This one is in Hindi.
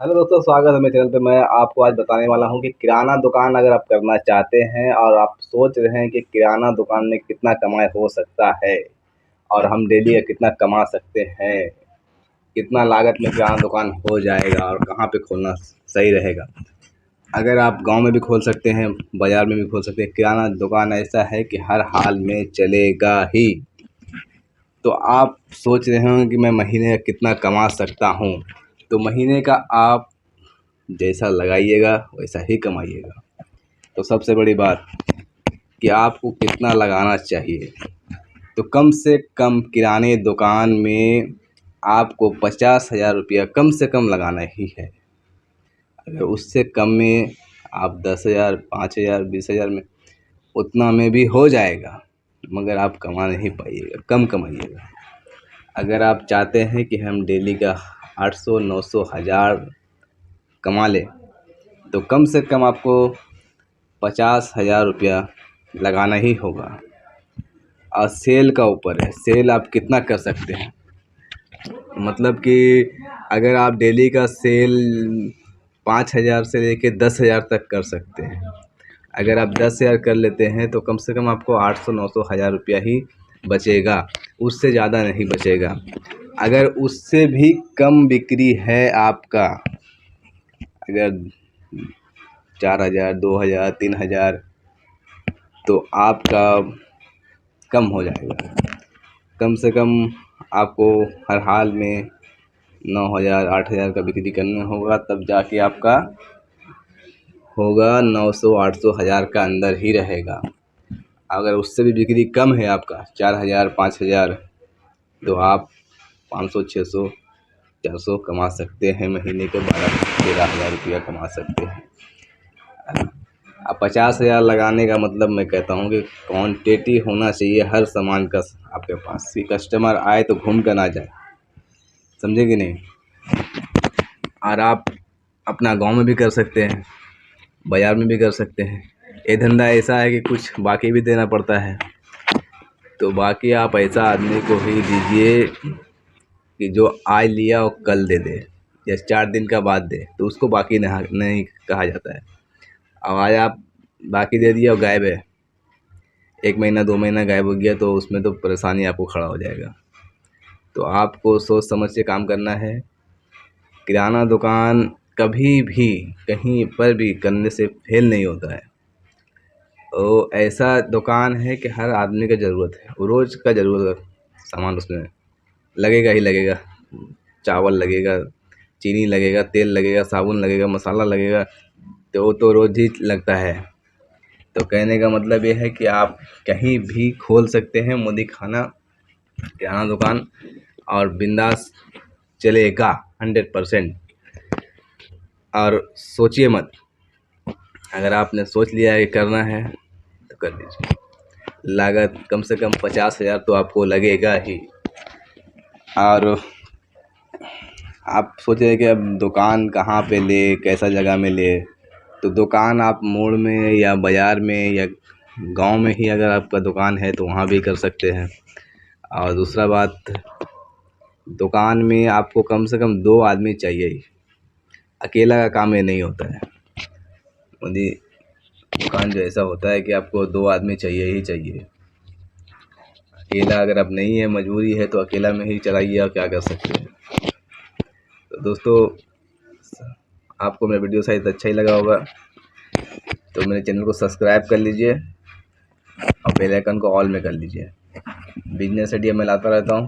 हेलो दोस्तों, स्वागत है मेरे चैनल पे। मैं आपको आज बताने वाला हूँ कि किराना दुकान अगर आप करना चाहते हैं और आप सोच रहे हैं कि किराना दुकान में कितना कमाई हो सकता है और हम डेली का कितना कमा सकते हैं, कितना लागत में किराना दुकान हो जाएगा और कहाँ पे खोलना सही रहेगा। अगर आप गांव में भी खोल सकते हैं, बाज़ार में भी खोल सकते हैं। किराना दुकान ऐसा है कि हर हाल में चलेगा ही। तो आप सोच रहे होंगे कि मैं महीने का कितना कमा सकता हूँ, तो महीने का आप जैसा लगाइएगा वैसा ही कमाइएगा। तो सबसे बड़ी बात कि आपको कितना लगाना चाहिए, तो कम से कम किराने दुकान में आपको 50,000 रुपया कम से कम लगाना ही है। अगर उससे कम में आप 10,000, 5,000, 20,000 में, उतना में भी हो जाएगा, मगर आप कमा नहीं पाइएगा, कम कमाइएगा। अगर आप चाहते हैं कि हम डेली का 800, 900, 1000 कमा लें, तो कम से कम आपको 50,000 रुपया लगाना ही होगा। और सेल का ऊपर है, सेल आप कितना कर सकते हैं। मतलब कि अगर आप डेली का सेल 5,000 से लेके 10,000 तक कर सकते हैं। अगर आप 10,000 कर लेते हैं तो कम से कम आपको 800, 900, 1000 रुपया ही बचेगा, उससे ज़्यादा नहीं बचेगा। अगर उससे भी कम बिक्री है आपका, अगर 4,000, 2,000, 3,000, तो आपका कम हो जाएगा। कम से कम आपको हर हाल में 9,000, 8,000 का बिक्री करना होगा, तब जाके आपका होगा 900, 800, 1000 का अंदर ही रहेगा। अगर उससे भी बिक्री कम है आपका 4,000, 5,000, तो आप 500, 600, 400 कमा सकते हैं। महीने के 12-13,000 रुपया कमा सकते हैं। अब 50,000 लगाने का मतलब मैं कहता हूँ कि क्वांटिटी होना चाहिए हर सामान का आपके पास, कि कस्टमर आए तो घूम कर ना जाए, समझे कि नहीं। और आप अपना गांव में भी कर सकते हैं, बाज़ार में भी कर सकते हैं। ये धंधा ऐसा है कि कुछ बाकी भी देना पड़ता है, तो बाकी आप ऐसा आदमी को ही दीजिए कि जो आज लिया वो कल दे दे या 4 दिन का बाद दे, तो उसको बाकी नहीं कहा जाता है। अब आज आप बाकी दे दिया और गायब है, 1 महीना 2 महीना गायब हो गया, तो उसमें तो परेशानी आपको खड़ा हो जाएगा। तो आपको सोच समझ के काम करना है। किराना दुकान कभी भी कहीं पर भी करने से फेल नहीं होता है। वो ऐसा दुकान है कि हर आदमी का ज़रूरत है, वो रोज़ का ज़रूरत का सामान उसमें लगेगा ही लगेगा। चावल लगेगा, चीनी लगेगा, तेल लगेगा, साबुन लगेगा, मसाला लगेगा, तो वो तो रोज़ ही लगता है। तो कहने का मतलब ये है कि आप कहीं भी खोल सकते हैं मोदी खाना, किराना दुकान, और बिंदास चलेगा 100%। और सोचिए मत, अगर आपने सोच लिया है कि करना है तो कर दीजिए। लागत कम से कम 50,000 तो आपको लगेगा ही। और आप सोच रहे हैं कि अब दुकान कहाँ पे ले, कैसा जगह में ले, तो दुकान आप मोड़ में या बाज़ार में या गांव में ही अगर आपका दुकान है तो वहाँ भी कर सकते हैं। और दूसरा बात, दुकान में आपको कम से कम 2 आदमी चाहिए ही, अकेला का काम ये नहीं होता है। मोदी दुकान जो ऐसा होता है कि आपको 2 आदमी चाहिए ही चाहिए। अकेला अगर आप नहीं है, मजबूरी है, तो अकेला में ही चलाइए, और क्या कर सकते हैं। तो दोस्तों, आपको मेरा वीडियो शायद अच्छा ही लगा होगा, तो मेरे चैनल को सब्सक्राइब कर लीजिए और बेल आइकन को ऑल में कर लीजिए। बिजनेस आइडिया मैं लाता रहता हूँ,